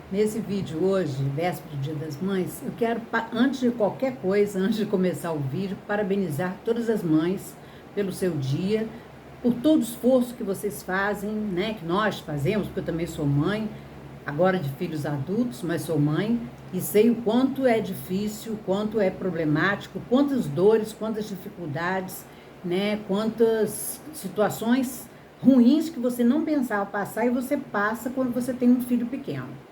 Nesse vídeo hoje, véspera do Dia das Mães, eu quero, antes de qualquer coisa, antes de começar o vídeo, parabenizar todas as mães pelo seu dia, por todo o esforço que vocês fazem, né, que nós fazemos, porque eu também sou mãe, agora de filhos adultos, mas sou mãe, e sei o quanto é difícil, o quanto é problemático, quantas dores, quantas dificuldades, né, quantas situações ruins que você não pensava passar e você passa quando você tem um filho pequeno.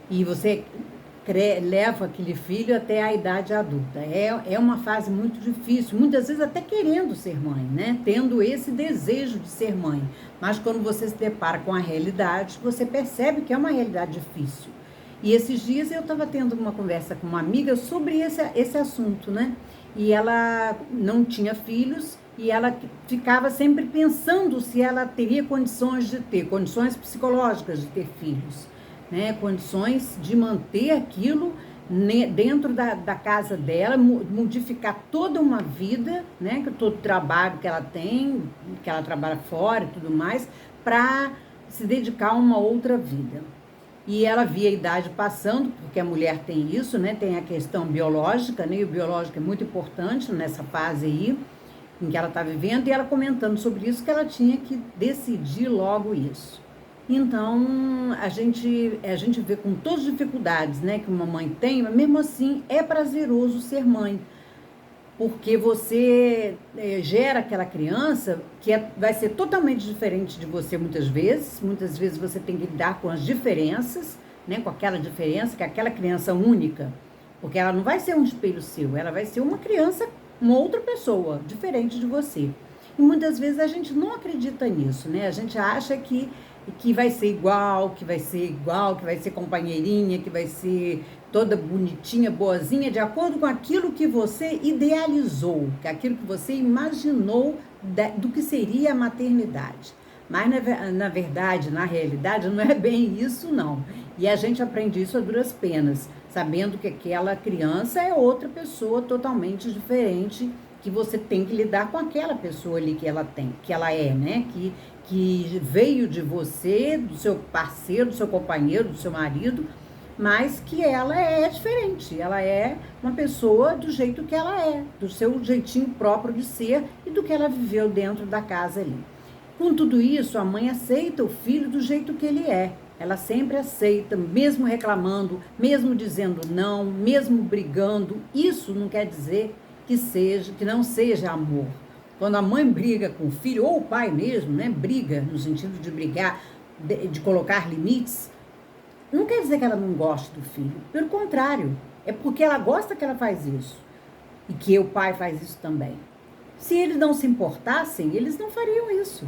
E você leva aquele filho até a idade adulta. É uma fase muito difícil, muitas vezes até querendo ser mãe, né? Tendo esse desejo de ser mãe. Mas quando você se depara com a realidade, você percebe que é uma realidade difícil. E esses dias eu estava tendo uma conversa com uma amiga sobre esse assunto, né? E ela não tinha filhos e ela ficava sempre pensando se ela teria condições de ter, condições psicológicas de ter filhos, né, condições de manter aquilo dentro da casa dela, modificar toda uma vida, né, todo o trabalho que ela tem, que ela trabalha fora e tudo mais, para se dedicar a uma outra vida. E ela via a idade passando, porque a mulher tem isso, né, tem a questão biológica, né, e o biológico é muito importante nessa fase aí, em que ela está vivendo, e ela comentando sobre isso, que ela tinha que decidir logo isso. Então, a gente vê com todas as dificuldades, né, que uma mãe tem, mas mesmo assim é prazeroso ser mãe, porque você gera aquela criança que vai ser totalmente diferente de você muitas vezes você tem que lidar com as diferenças, né, com aquela diferença, que é aquela criança única, porque ela não vai ser um espelho seu, ela vai ser uma criança, uma outra pessoa, diferente de você. E muitas vezes a gente não acredita nisso, né? A gente acha que vai ser igual, que vai ser igual, que vai ser companheirinha, que vai ser toda bonitinha, boazinha, de acordo com aquilo que você idealizou, que aquilo que você imaginou do que seria a maternidade. Mas, na verdade, na realidade, não é bem isso, não. E a gente aprende isso a duras penas, sabendo que aquela criança é outra pessoa totalmente diferente, que você tem que lidar com aquela pessoa ali que ela tem, que ela é, né? Que veio de você, do seu parceiro, do seu companheiro, do seu marido, mas que ela é diferente, ela é uma pessoa do jeito que ela é, do seu jeitinho próprio de ser e do que ela viveu dentro da casa ali. Com tudo isso, a mãe aceita o filho do jeito que ele é. Ela sempre aceita, mesmo reclamando, mesmo dizendo não, mesmo brigando. Isso não quer dizer que não seja amor. Quando a mãe briga com o filho, ou o pai mesmo, né, briga no sentido de brigar, de colocar limites, não quer dizer que ela não goste do filho. Pelo contrário, é porque ela gosta que ela faz isso. E que o pai faz isso também. Se eles não se importassem, eles não fariam isso.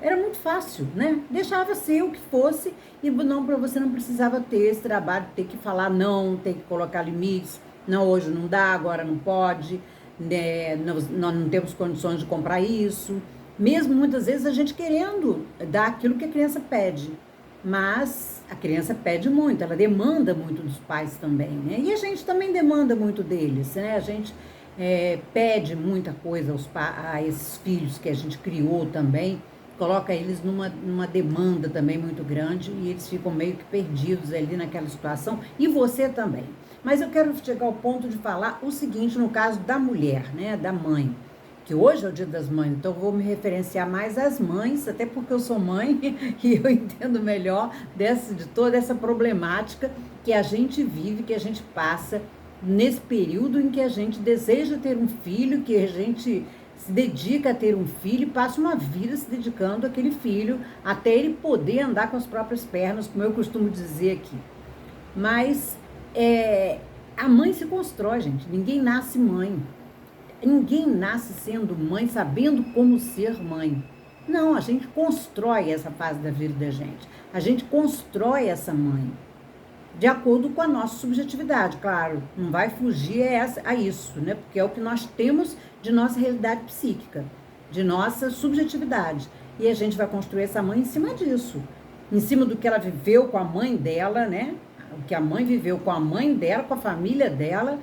Era muito fácil, né? Deixava ser o que fosse e não, para você não precisava ter esse trabalho, ter que falar não, ter que colocar limites. Não, hoje não dá, agora não pode, né? Nós não temos condições de comprar isso. Mesmo muitas vezes a gente querendo dar aquilo que a criança pede. Mas a criança pede muito, ela demanda muito dos pais também, né? E a gente também demanda muito deles, né? A gente pede muita coisa a esses filhos que a gente criou também, coloca eles numa demanda também muito grande e eles ficam meio que perdidos ali naquela situação, e você também. Mas eu quero chegar ao ponto de falar o seguinte, no caso da mulher, né, da mãe, que hoje é o Dia das Mães, então eu vou me referenciar mais às mães, até porque eu sou mãe e eu entendo melhor de toda essa problemática que a gente vive, que a gente passa nesse período em que a gente deseja ter um filho, que a gente se dedica a ter um filho e passa uma vida se dedicando àquele filho, até ele poder andar com as próprias pernas, como eu costumo dizer aqui. Mas a mãe se constrói, gente. Ninguém nasce mãe. Ninguém nasce sendo mãe, sabendo como ser mãe. Não, a gente constrói essa fase da vida da gente. A gente constrói essa mãe de acordo com a nossa subjetividade, claro, não vai fugir a isso, né? Porque é o que nós temos de nossa realidade psíquica, de nossa subjetividade. E a gente vai construir essa mãe em cima disso, em cima do que ela viveu com a mãe dela, né? O que a mãe viveu com a mãe dela, com a família dela,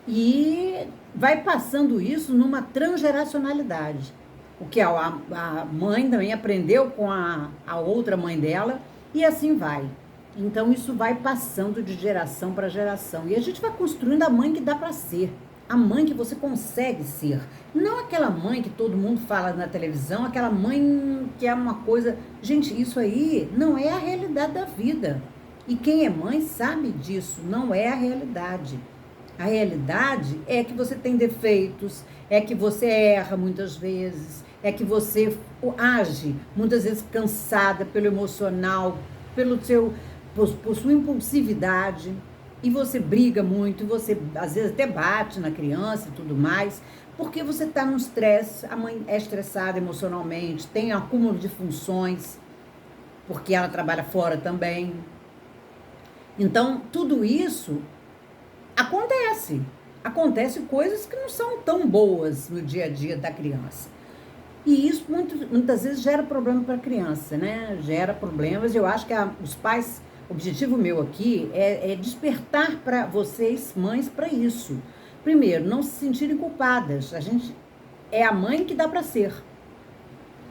e vai passando isso numa transgeracionalidade. O que a mãe também aprendeu com a outra mãe dela, e assim vai. Então isso vai passando de geração para geração. E a gente vai construindo a mãe que dá para ser. A mãe que você consegue ser. Não aquela mãe que todo mundo fala na televisão, aquela mãe que é uma coisa... Gente, isso aí não é a realidade da vida. E quem é mãe sabe disso, não é a realidade. A realidade é que você tem defeitos, é que você erra muitas vezes, é que você age muitas vezes cansada pelo emocional, por sua impulsividade, e você briga muito, e você às vezes até bate na criança e tudo mais, porque você está num estresse, a mãe é estressada emocionalmente, tem um acúmulo de funções, porque ela trabalha fora também. Então, tudo isso acontece coisas que não são tão boas no dia a dia da criança. E isso muitas vezes gera problema para a criança, né? Gera problemas. Eu acho que os pais, o objetivo meu aqui é despertar para vocês, mães, para isso. Primeiro, não se sentirem culpadas. A gente é a mãe que dá para ser.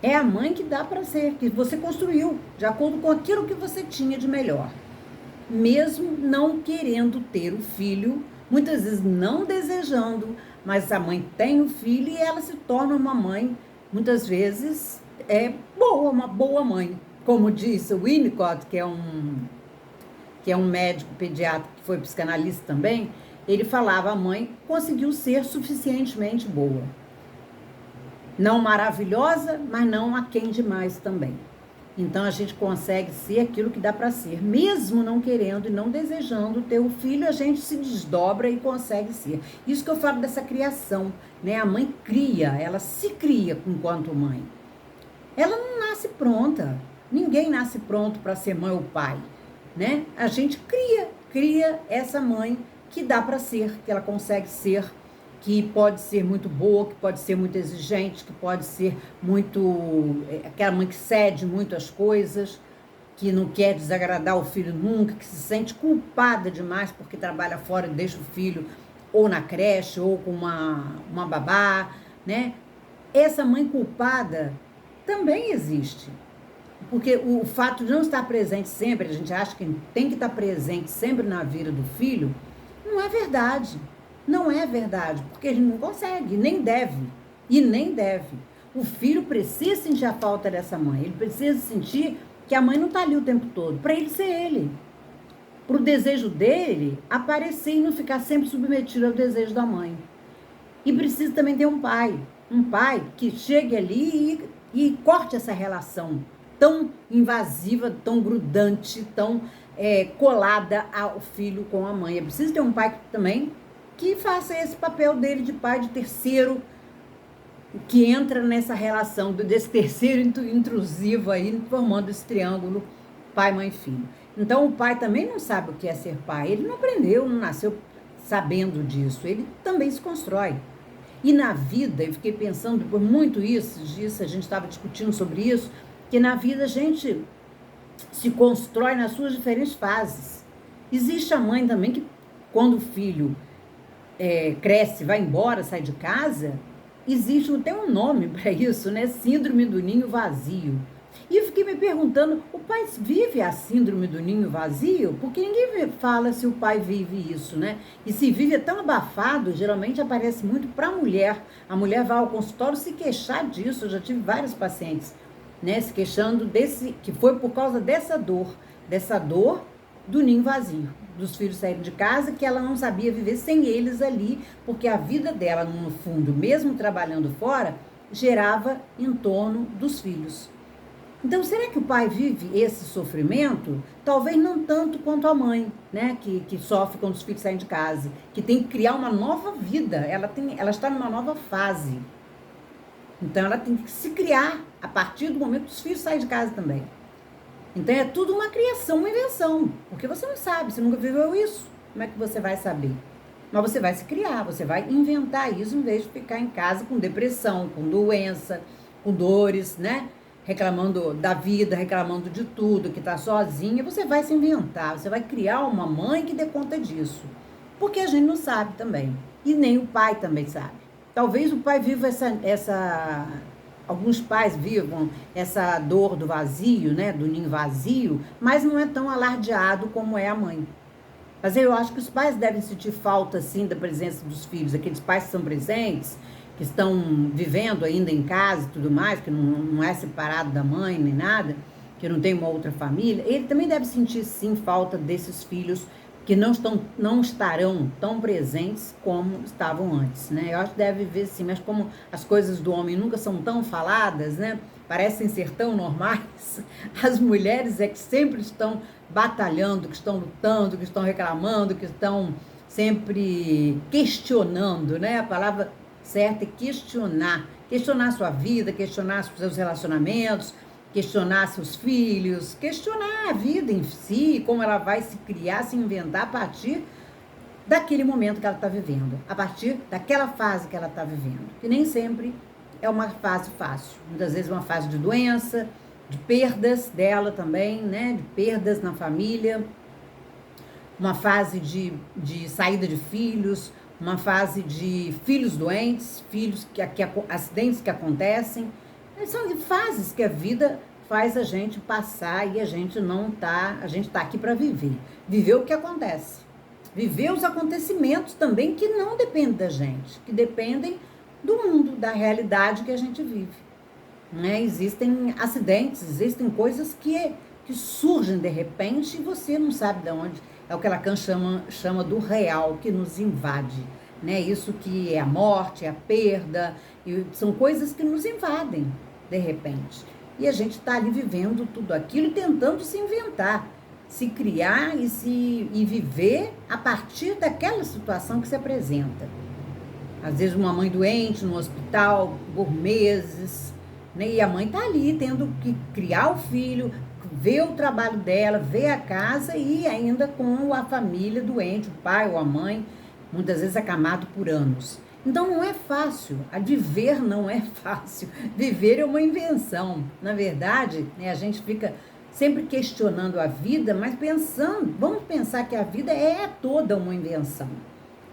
É a mãe que dá para ser, que você construiu, de acordo com aquilo que você tinha de melhor. Mesmo não querendo ter o filho, muitas vezes não desejando, mas a mãe tem o filho e ela se torna uma mãe, muitas vezes, uma boa mãe. Como disse o Winnicott, que é um médico pediatra que foi psicanalista também, ele falava, a mãe conseguiu ser suficientemente boa. Não maravilhosa, mas não aquém demais também. Então, a gente consegue ser aquilo que dá para ser. Mesmo não querendo e não desejando ter o filho, a gente se desdobra e consegue ser. Isso que eu falo dessa criação, né? A mãe cria, ela se cria enquanto mãe. Ela não nasce pronta. Ninguém nasce pronto para ser mãe ou pai, né? A gente cria essa mãe que dá para ser, que ela consegue ser, que pode ser muito boa, que pode ser muito exigente, que pode ser aquela mãe que cede muito às coisas, que não quer desagradar o filho nunca, que se sente culpada demais porque trabalha fora e deixa o filho ou na creche ou com uma babá, né? Essa mãe culpada também existe. Porque o fato de não estar presente sempre, a gente acha que tem que estar presente sempre na vida do filho, não é verdade. Não é verdade, porque a gente não consegue, nem deve. O filho precisa sentir a falta dessa mãe, ele precisa sentir que a mãe não está ali o tempo todo, para ele ser ele. Para o desejo dele aparecer e não ficar sempre submetido ao desejo da mãe. E precisa também ter um pai que chegue ali e corte essa relação tão invasiva, tão grudante, tão colada ao filho com a mãe. É preciso ter um pai também que faça esse papel dele de pai, de terceiro, que entra nessa relação desse terceiro intrusivo aí, formando esse triângulo pai, mãe, filho. Então, o pai também não sabe o que é ser pai. Ele não aprendeu, não nasceu sabendo disso. Ele também se constrói. E na vida, eu fiquei pensando por muito isso, a gente estava discutindo sobre isso, que na vida a gente se constrói nas suas diferentes fases. Existe a mãe também que, quando o filho cresce, vai embora, sai de casa, existe até um nome para isso, né? Síndrome do ninho vazio. E eu fiquei me perguntando, o pai vive a síndrome do ninho vazio? Porque ninguém fala se o pai vive isso, né? E se vive é tão abafado, geralmente aparece muito para a mulher. A mulher vai ao consultório se queixar disso. Eu já tive vários pacientes, né, se queixando que foi por causa dessa dor do ninho vazio, dos filhos saírem de casa, que ela não sabia viver sem eles ali, porque a vida dela, no fundo, mesmo trabalhando fora, gerava em torno dos filhos. Então, será que o pai vive esse sofrimento? Talvez não tanto quanto a mãe, né, que sofre quando os filhos saem de casa, que tem que criar uma nova vida, ela está numa nova fase. Então, ela tem que se criar a partir do momento que os filhos saem de casa também. Então, é tudo uma criação, uma invenção, porque você não sabe, você nunca viveu isso. Como é que você vai saber? Mas você vai se criar, você vai inventar isso em vez de ficar em casa com depressão, com doença, com dores, né? Reclamando da vida, reclamando de tudo, que tá sozinha. Você vai se inventar, você vai criar uma mãe que dê conta disso. Porque a gente não sabe também. E nem o pai também sabe. Talvez o pai viva alguns pais vivam essa dor do vazio, né, do ninho vazio, mas não é tão alardeado como é a mãe. Mas eu acho que os pais devem sentir falta, sim, da presença dos filhos, aqueles pais que são presentes, que estão vivendo ainda em casa e tudo mais, que não é separado da mãe nem nada, que não tem uma outra família, ele também deve sentir, sim, falta desses filhos que não estarão tão presentes como estavam antes, né? Eu acho que deve ver, sim, mas como as coisas do homem nunca são tão faladas, né? Parecem ser tão normais, as mulheres é que sempre estão batalhando, que estão lutando, que estão reclamando, que estão sempre questionando, né? A palavra certa é questionar. Questionar a sua vida, questionar os seus relacionamentos, questionar seus filhos, questionar a vida em si, como ela vai se criar, se inventar a partir daquele momento que ela está vivendo, a partir daquela fase que ela está vivendo, que nem sempre é uma fase fácil, muitas vezes uma fase de doença, de perdas dela também, né, de perdas na família, uma fase de saída de filhos, uma fase de filhos doentes, acidentes que acontecem. São fases que a vida faz a gente passar e a gente tá aqui para viver. Viver o que acontece. Viver os acontecimentos também que não dependem da gente, que dependem do mundo, da realidade que a gente vive. Né? Existem acidentes, existem coisas que surgem de repente e você não sabe de onde. É o que Lacan chama do real, que nos invade. Né? Isso que é a morte, é a perda, são coisas que nos invadem de repente. E a gente está ali vivendo tudo aquilo e tentando se inventar, se criar e viver a partir daquela situação que se apresenta. Às vezes uma mãe doente no hospital por meses, né? E a mãe está ali tendo que criar o filho, ver o trabalho dela, ver a casa e ainda com a família doente, o pai ou a mãe, muitas vezes acamado por anos. Então não é fácil, a viver não é fácil, viver é uma invenção. Na verdade, né, a gente fica sempre questionando a vida, mas vamos pensar que a vida é toda uma invenção.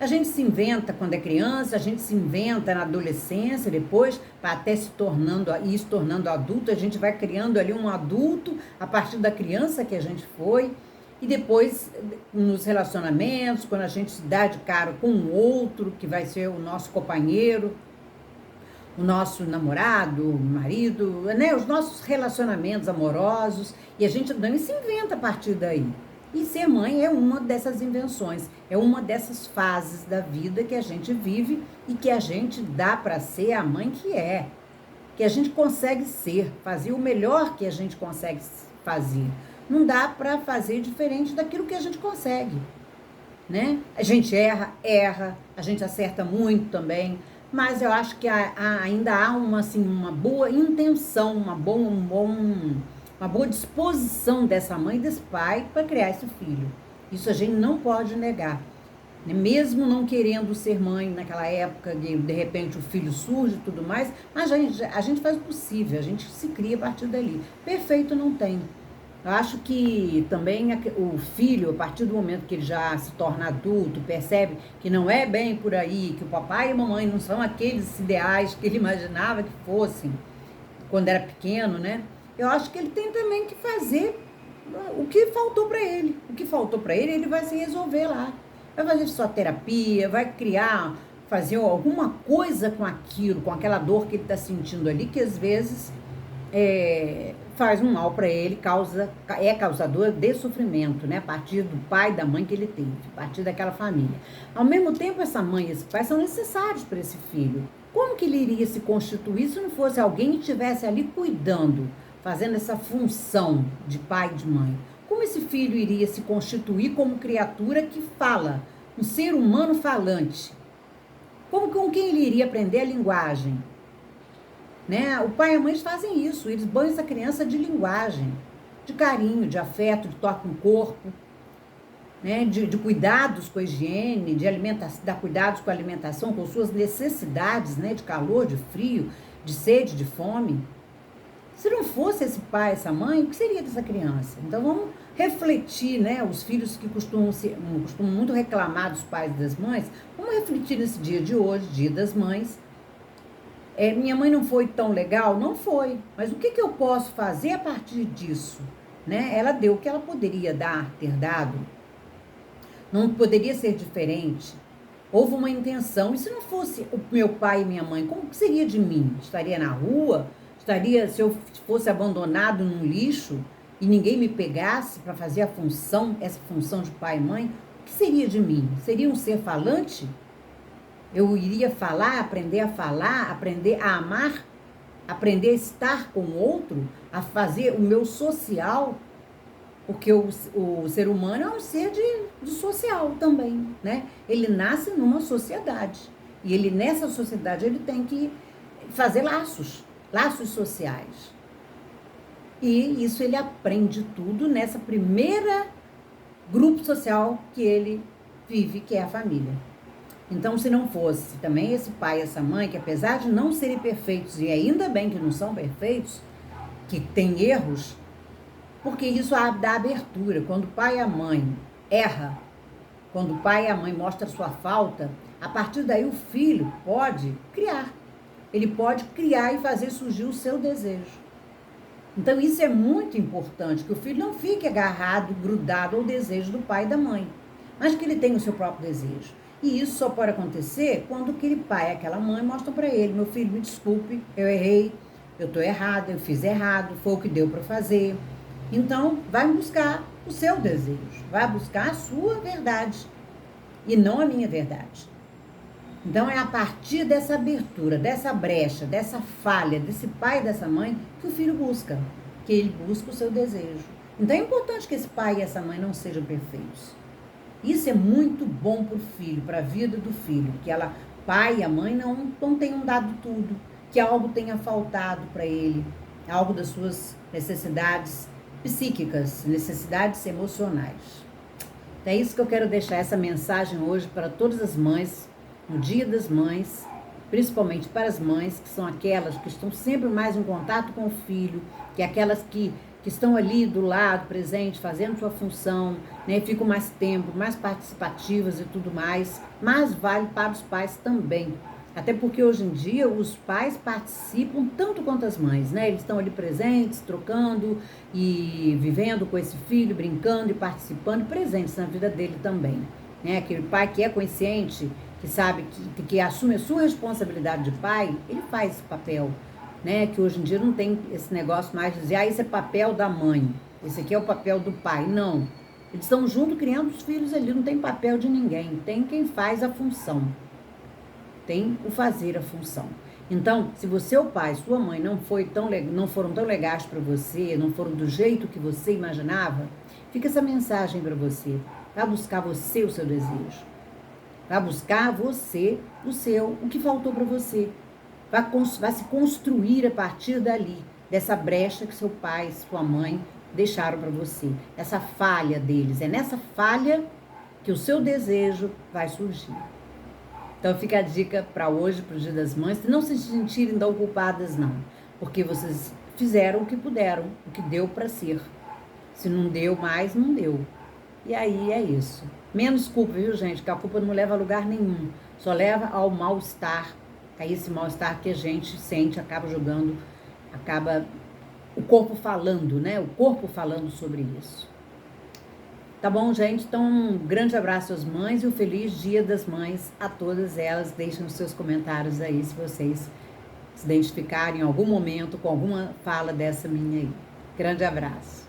A gente se inventa quando é criança, a gente se inventa na adolescência, depois, para até se tornando adulto, a gente vai criando ali um adulto a partir da criança que a gente foi. E depois, nos relacionamentos, quando a gente se dá de cara com um outro, que vai ser o nosso companheiro, o nosso namorado, marido, né? Os nossos relacionamentos amorosos, e a gente também se inventa a partir daí. E ser mãe é uma dessas invenções, é uma dessas fases da vida que a gente vive e que a gente dá para ser a mãe que a gente consegue ser, fazer o melhor que a gente consegue fazer. Não dá para fazer diferente daquilo que a gente consegue, né? A gente erra, a gente acerta muito também, mas eu acho que ainda há uma boa intenção, uma boa disposição dessa mãe e desse pai para criar esse filho. Isso a gente não pode negar. Mesmo não querendo ser mãe naquela época, de repente o filho surge e tudo mais, mas a gente faz o possível, a gente se cria a partir dali. Perfeito não tem. Eu acho que também o filho, a partir do momento que ele já se torna adulto, percebe que não é bem por aí, que o papai e a mamãe não são aqueles ideais que ele imaginava que fossem quando era pequeno, né? Eu acho que ele tem também que fazer o que faltou para ele. O que faltou para ele, ele vai se resolver lá. Vai fazer sua terapia, vai fazer alguma coisa com aquilo, com aquela dor que ele está sentindo ali, que às vezes faz um mal para ele, é causador de sofrimento, né? A partir do pai e da mãe que ele teve, a partir daquela família. Ao mesmo tempo, essa mãe e esse pai são necessários para esse filho. Como que ele iria se constituir se não fosse alguém que estivesse ali cuidando, fazendo essa função de pai e de mãe? Como esse filho iria se constituir como criatura que fala, um ser humano falante? Com quem ele iria aprender a linguagem? Né? O pai e a mãe fazem isso, eles banham essa criança de linguagem, de carinho, de afeto, de toque no corpo, né? de cuidados com a higiene, de alimentação, dar cuidados com a alimentação, com suas necessidades, né? De calor, de frio, de sede, de fome. Se não fosse esse pai, essa mãe, o que seria dessa criança? Então vamos refletir, né? Os filhos que costumam muito reclamar dos pais e das mães, vamos refletir nesse dia de hoje, Dia das Mães, Minha mãe não foi tão legal? Não foi. Mas o que eu posso fazer a partir disso? Né? Ela deu o que ela poderia ter dado. Não poderia ser diferente. Houve uma intenção. E se não fosse o meu pai e minha mãe, como que seria de mim? Estaria na rua? Se eu fosse abandonado num lixo e ninguém me pegasse para fazer essa função de pai e mãe? O que seria de mim? Seria um ser falante? Eu iria aprender a amar, aprender a estar com o outro, a fazer o meu social, porque o ser humano é um ser de social também, né? Ele nasce numa sociedade, e nessa sociedade ele tem que fazer laços sociais. E isso ele aprende tudo nessa primeira grupo social que ele vive, que é a família. Então, se não fosse também esse pai e essa mãe, que apesar de não serem perfeitos, e ainda bem que não são perfeitos, que tem erros, porque isso dá abertura. Quando o pai e a mãe erram, quando o pai e a mãe mostram a sua falta, a partir daí o filho pode criar. Ele pode criar e fazer surgir o seu desejo. Então, isso é muito importante, que o filho não fique agarrado, grudado ao desejo do pai e da mãe, mas que ele tenha o seu próprio desejo. E isso só pode acontecer quando aquele pai e aquela mãe mostram para ele: meu filho, me desculpe, eu errei, eu estou errado, eu fiz errado, foi o que deu para fazer. Então, vai buscar o seu desejo, vai buscar a sua verdade e não a minha verdade. Então, é a partir dessa abertura, dessa brecha, dessa falha, desse pai e dessa mãe, que o filho busca, que ele busca o seu desejo. Então, é importante que esse pai e essa mãe não sejam perfeitos. Isso é muito bom para o filho, para a vida do filho, que pai e a mãe não tenham dado tudo, que algo tenha faltado para ele, algo das suas necessidades psíquicas, necessidades emocionais. Então, é isso que eu quero deixar essa mensagem hoje para todas as mães, no Dia das Mães, principalmente para as mães, que são aquelas que estão sempre mais em contato com o filho, que é aquelas que estão ali do lado, presente, fazendo sua função, né, ficam mais tempo, mais participativas e tudo mais, mas vale para os pais também. Até porque hoje em dia os pais participam tanto quanto as mães, né? Eles estão ali presentes, trocando e vivendo com esse filho, brincando e participando, presentes na vida dele também, né? Aquele pai que é consciente, que sabe, que assume a sua responsabilidade de pai, ele faz esse papel, né? Que hoje em dia não tem esse negócio mais de dizer, esse é papel da mãe, esse aqui é o papel do pai. Não, eles estão juntos criando os filhos ali, não tem papel de ninguém, tem quem faz a função, tem o fazer a função. Então, se você, o pai, sua mãe não foram tão legais para você, não foram do jeito que você imaginava, fica essa mensagem para você. Vai buscar você o seu desejo. Vai buscar você o que faltou para você. Vai se construir a partir dali, dessa brecha que seu pai, sua mãe deixaram para você. Essa falha deles. É nessa falha que o seu desejo vai surgir. Então fica a dica para hoje, para o Dia das Mães, não se sentirem tão culpadas não, porque vocês fizeram o que puderam, o que deu para ser. Se não deu mais, não deu. E aí é isso. Menos culpa, viu, gente? Que a culpa não leva a lugar nenhum, só leva ao mal-estar. Aí esse mal-estar que a gente sente, acaba jogando, acaba o corpo falando, né? O corpo falando sobre isso. Tá bom, gente? Então, um grande abraço às mães e um feliz Dia das Mães a todas elas. Deixem os seus comentários aí se vocês se identificarem em algum momento com alguma fala dessa minha aí. Grande abraço.